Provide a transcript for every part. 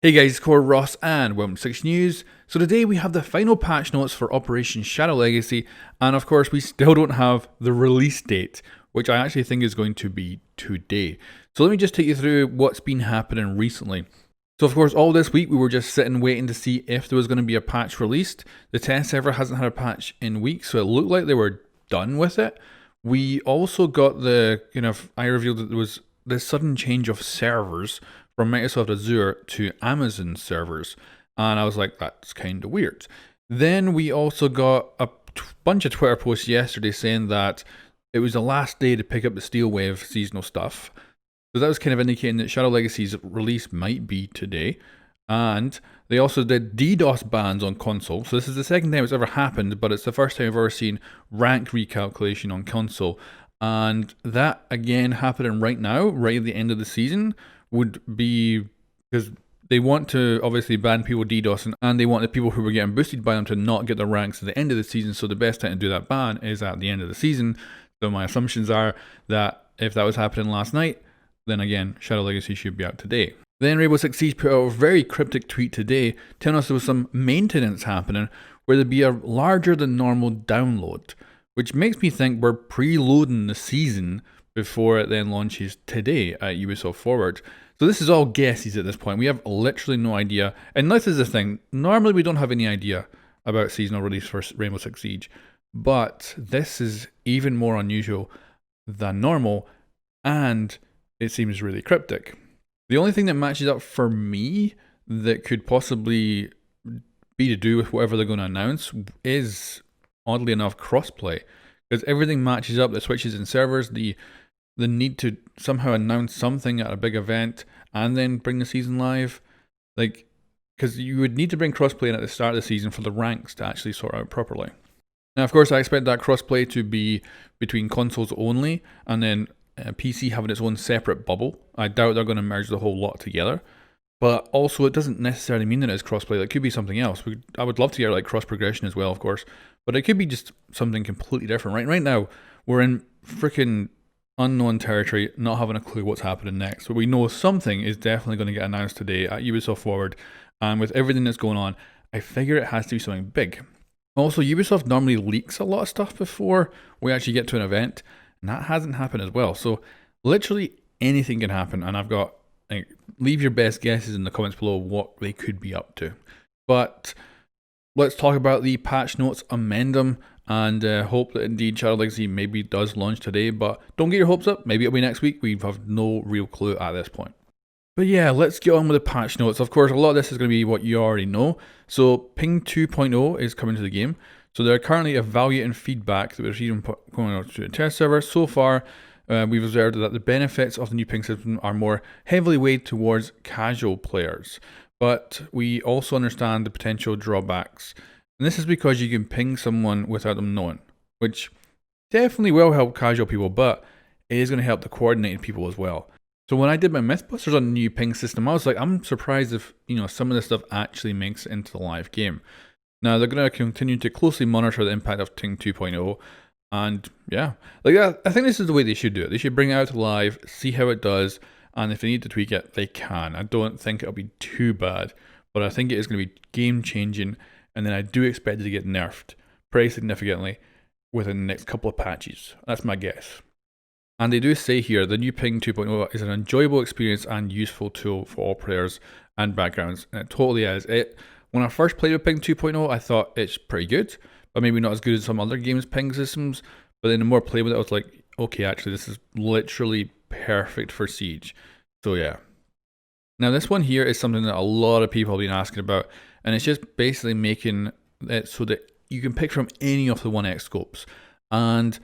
Hey guys, coreross and welcome to 6 News. So today we have the final patch notes for Operation Shadow Legacy, and of course we still don't have the release date, which I actually think is going to be today. So let me just take you through what's been happening recently. So of course all this week we were just sitting waiting to see if there was going to be a patch released. The test server hasn't had a patch in weeks, so it looked like they were done with it. We also got I revealed that there was this sudden change of servers from Microsoft Azure to Amazon servers. And I was like, that's kind of weird. Then we also got a bunch of Twitter posts yesterday saying that it was the last day to pick up the Steel Wave seasonal stuff. So that was kind of indicating that Shadow Legacy's release might be today. And they also did DDoS bans on console. So this is the second time it's ever happened, but it's the first time I've ever seen rank recalculation on console. And that again happening right now, right at the end of the season, would be because they want to obviously ban people DDoSing, and they want the people who were getting boosted by them to not get their ranks at the end of the season. So the best time to do that ban is at the end of the season. So my assumptions are that if that was happening last night, then again, Shadow Legacy should be out today. Then Rainbow Six Siege put out a very cryptic tweet today telling us there was some maintenance happening where there'd be a larger than normal download, which makes me think we're preloading the season before it then launches today at Ubisoft Forward. So this is all guesses at this point. We have literally no idea. And this is the thing. Normally we don't have any idea about seasonal release for Rainbow Six Siege. But this is even more unusual than normal. And it seems really cryptic. The only thing that matches up for me that could possibly be to do with whatever they're going to announce is, oddly enough, crossplay. Because everything matches up. The switches in servers, the need to somehow announce something at a big event and then bring the season live. Because you would need to bring crossplay in at the start of the season for the ranks to actually sort out properly. Now, of course, I expect that crossplay to be between consoles only, and then PC having its own separate bubble. I doubt they're going to merge the whole lot together. But also, it doesn't necessarily mean that it's crossplay. It could be something else. I would love to get cross progression as well, of course. But it could be just something completely different. Right now, we're in freaking unknown territory, not having a clue what's happening next. But we know something is definitely going to get announced today at Ubisoft Forward. And with everything that's going on, I figure it has to be something big. Also, Ubisoft normally leaks a lot of stuff before we actually get to an event. And that hasn't happened as well. So literally anything can happen. And I've got, leave your best guesses in the comments below what they could be up to. But let's talk about the patch notes, amend them, and hope that indeed Shadow Legacy maybe does launch today. But don't get your hopes up. Maybe it'll be next week. We have no real clue at this point. But yeah, let's get on with the patch notes. Of course, a lot of this is going to be what you already know. So Ping 2.0 is coming to the game. So they're currently evaluating feedback that we're receiving going out to the test server. So far, we've observed that the benefits of the new ping system are more heavily weighed towards casual players. But we also understand the potential drawbacks. And this is because you can ping someone without them knowing, which definitely will help casual people, but it is going to help the coordinated people as well. So when I did my Mythbusters on the new ping system, I was like, I'm surprised if some of this stuff actually makes it into the live game. Now they're going to continue to closely monitor the impact of Ping 2.0, and yeah, I think this is the way they should do it. They should bring it out to live, see how it does, and if they need to tweak it, they can. I don't think it'll be too bad, but I think it is going to be game changing. And then I do expect it to get nerfed pretty significantly within the next couple of patches. That's my guess. And they do say here, the new Ping 2.0 is an enjoyable experience and useful tool for all players and backgrounds. And it totally is. When I first played with Ping 2.0, I thought it's pretty good, but maybe not as good as some other games' ping systems. But then the more I played with it, I was like, okay, actually, this is literally perfect for Siege. So yeah. Now this one here is something that a lot of people have been asking about, and it's just basically making it so that you can pick from any of the 1x scopes. And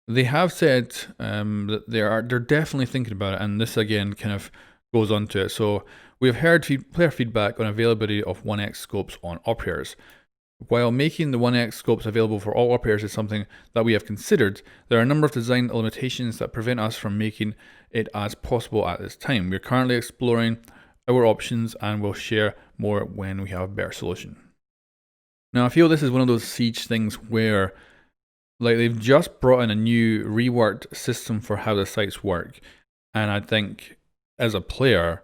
they have said that they're definitely thinking about it, and this again kind of goes on to it. So we have heard player feedback on availability of 1x scopes on operators. While making the 1x scopes available for all operators is something that we have considered, there are a number of design limitations that prevent us from making it as possible at this time. We're currently exploring our options and we'll share more when we have a better solution. Now I feel this is one of those Siege things where they've just brought in a new reworked system for how the sites work, and I think as a player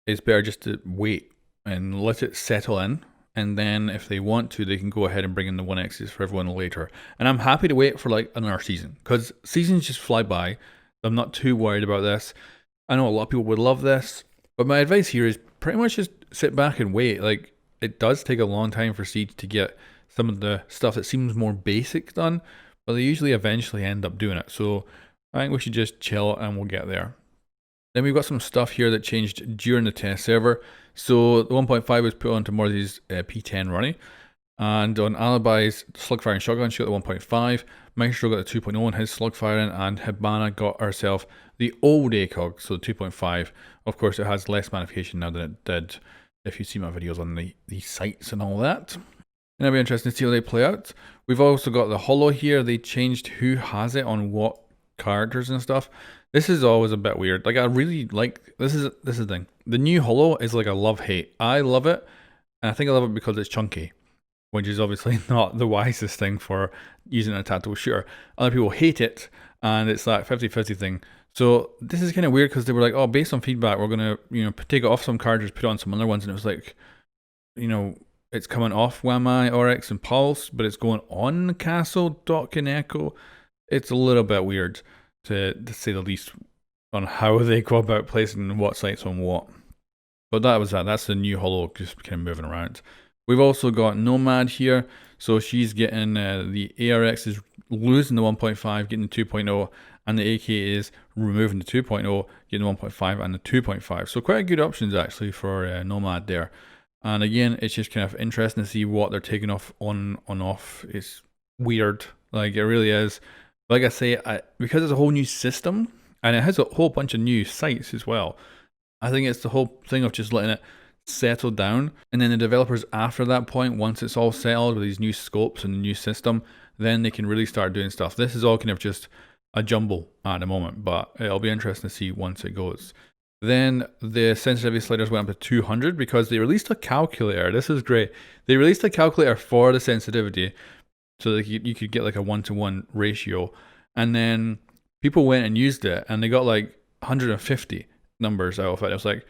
it's better just to wait and let it settle in. And then if they want to, they can go ahead and bring in the 1Xs for everyone later. And I'm happy to wait for like another season, because seasons just fly by. I'm not too worried about this. I know a lot of people would love this, but my advice here is pretty much just sit back and wait. Like, it does take a long time for Siege to get some of the stuff that seems more basic done, but they usually eventually end up doing it. So I think we should just chill and we'll get there. Then we've got some stuff here that changed during the test server. So the 1.5 was put onto more of these P10 running. And on Alibi's Slugfire and Shotgun, she got the 1.5. Maestro got the 2.0 on his Slugfiring, and Hibana got herself the old ACOG, so the 2.5. Of course, it has less magnification now than it did if you see my videos on the sights and all that. And it'll be interesting to see how they play out. We've also got the holo here. They changed who has it on what characters and stuff. This is always a bit weird. Like, I really like, this is the thing. The new holo is like a love-hate. I love it, and I think I love it because it's chunky, which is obviously not the wisest thing for using a tactical shooter. Other people hate it, and it's that 50-50 thing. So this is kind of weird because they were like, oh, based on feedback, we're going to, take it off some characters, put it on some other ones, and it was like, it's coming off Wamai, Oryx, and Pulse, but it's going on Castle, Dock, and Echo. It's a little bit weird, to say the least, on how they go about placing what sites on what. But that was that. That's the new holo, just kind of moving around. We've also got Nomad here, so she's getting the ARX is losing the 1.5, getting the 2.0, and the AK is removing the 2.0, getting the 1.5 and the 2.5. So quite good options actually for Nomad there. And again, it's just kind of interesting to see what they're taking off on off. It's weird, like it really is. Like I say, because it's a whole new system and it has a whole bunch of new sites as well. I think it's the whole thing of just letting it settle down, and then the developers after that point, once it's all settled with these new scopes and the new system, then they can really start doing stuff. This is all kind of just a jumble at the moment, but it'll be interesting to see once it goes. Then the sensitivity sliders went up to 200 because they released a calculator. This is great. They released a calculator for the sensitivity so that you could get like a 1-to-1 ratio, and then people went and used it and they got like 150 numbers out of it. It was like,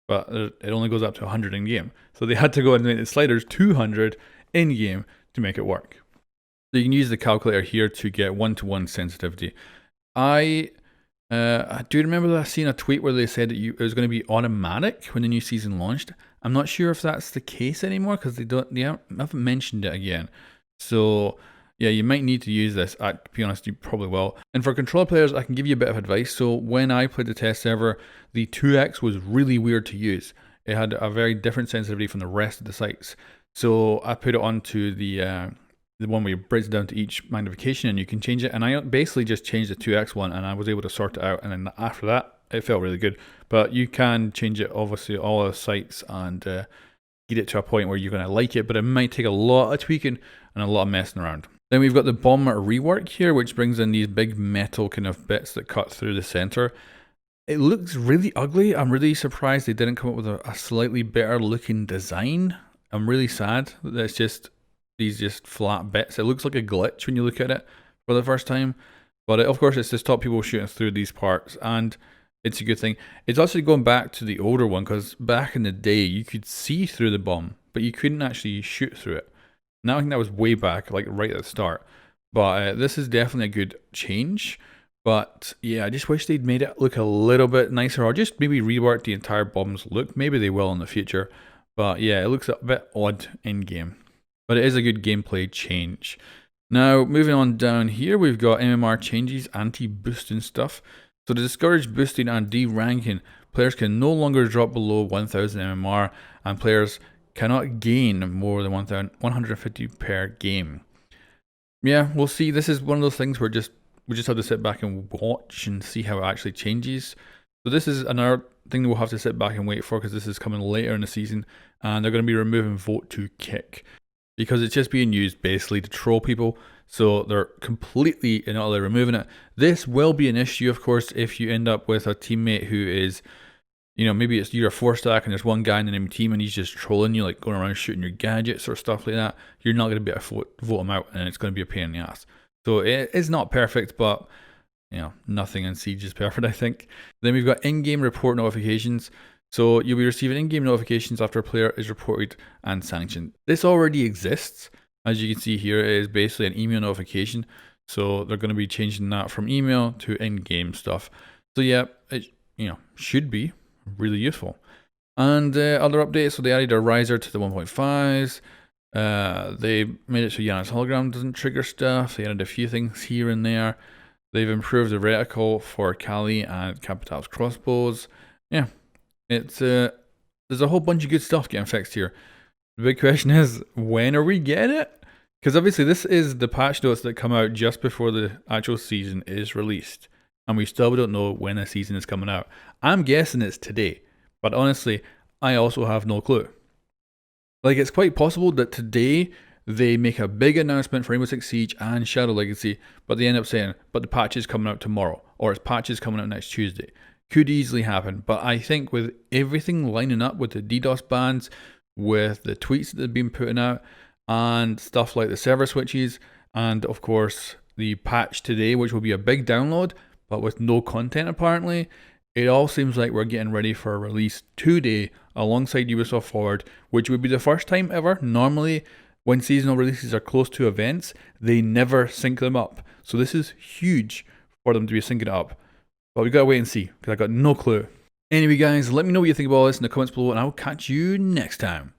but it only goes up to 100 in game. So they had to go and make the sliders 200 in game to make it work. So you can use the calculator here to get 1-to-1 sensitivity. I do remember that I seen a tweet where they said that it was going to be automatic when the new season launched. I'm not sure if that's the case anymore because they haven't mentioned it again. So yeah, you might need to use this. To be honest, you probably will. And for controller players, I can give you a bit of advice. So when I played the test server, the 2X was really weird to use. It had a very different sensitivity from the rest of the sites. So I put it onto the one where you break it down to each magnification and you can change it. And I basically just changed the 2X one and I was able to sort it out. And then after that, it felt really good. But you can change it, obviously, all the sites and get it to a point where you're going to like it. But it might take a lot of tweaking and a lot of messing around. Then we've got the bomb rework here, which brings in these big metal kind of bits that cut through the center. It looks really ugly. I'm really surprised they didn't come up with a slightly better looking design. I'm really sad that it's just these flat bits. It looks like a glitch when you look at it for the first time. But of course, it's to stop people shooting through these parts, and it's a good thing. It's also going back to the older one, because back in the day, you could see through the bomb, but you couldn't actually shoot through it. Now I think that was way back, like right at the start. But this is definitely a good change. But yeah, I just wish they'd made it look a little bit nicer, or just maybe rework the entire bomb's look. Maybe they will in the future. But yeah, it looks a bit odd in game. But it is a good gameplay change. Now, moving on down here, we've got MMR changes, anti-boosting stuff. So to discourage boosting and de-ranking, players can no longer drop below 1000 MMR, and players cannot gain more than 150 per game. Yeah, we'll see. This is one of those things where we just have to sit back and watch and see how it actually changes. So this is another thing that we'll have to sit back and wait for, because this is coming later in the season, and they're going to be removing vote to kick, because it's just being used basically to troll people. So they're completely and utterly removing it. This will be an issue, of course, if you end up with a teammate who is, maybe you're a 4-stack and there's one guy in the enemy team and he's just trolling you, like going around shooting your gadgets or stuff like that. You're not going to be able to vote him out, and it's going to be a pain in the ass. So it is not perfect, but nothing in Siege is perfect, I think. Then we've got in-game report notifications. So you'll be receiving in-game notifications after a player is reported and sanctioned. This already exists. As you can see here, it is basically an email notification. So they're going to be changing that from email to in-game stuff. So yeah, it should be really useful. And other updates, so they added a riser to the 1.5s. They made it so Janus hologram doesn't trigger stuff. They added a few things here and there. They've improved the reticle for Kali and Capital's crossbows. Yeah, it's there's a whole bunch of good stuff getting fixed here. The big question is, when are we getting it? Because obviously this is the patch notes that come out just before the actual season is released. And we still don't know when the season is coming out. I'm guessing it's today. But honestly, I also have no clue. Like, it's quite possible that today they make a big announcement for Rainbow Six Siege and Shadow Legacy, but they end up saying, but the patch is coming out tomorrow, or its patch is coming out next Tuesday. Could easily happen, but I think with everything lining up with the DDoS bans, with the tweets that they've been putting out, and stuff like the server switches, and of course the patch today, which will be a big download, but with no content apparently, it all seems like we're getting ready for a release today alongside Ubisoft Forward, which would be the first time ever. Normally, when seasonal releases are close to events, they never sync them up. So this is huge for them to be syncing it up. But we gotta wait and see, because I got no clue. Anyway guys, let me know what you think about all this in the comments below, and I'll catch you next time.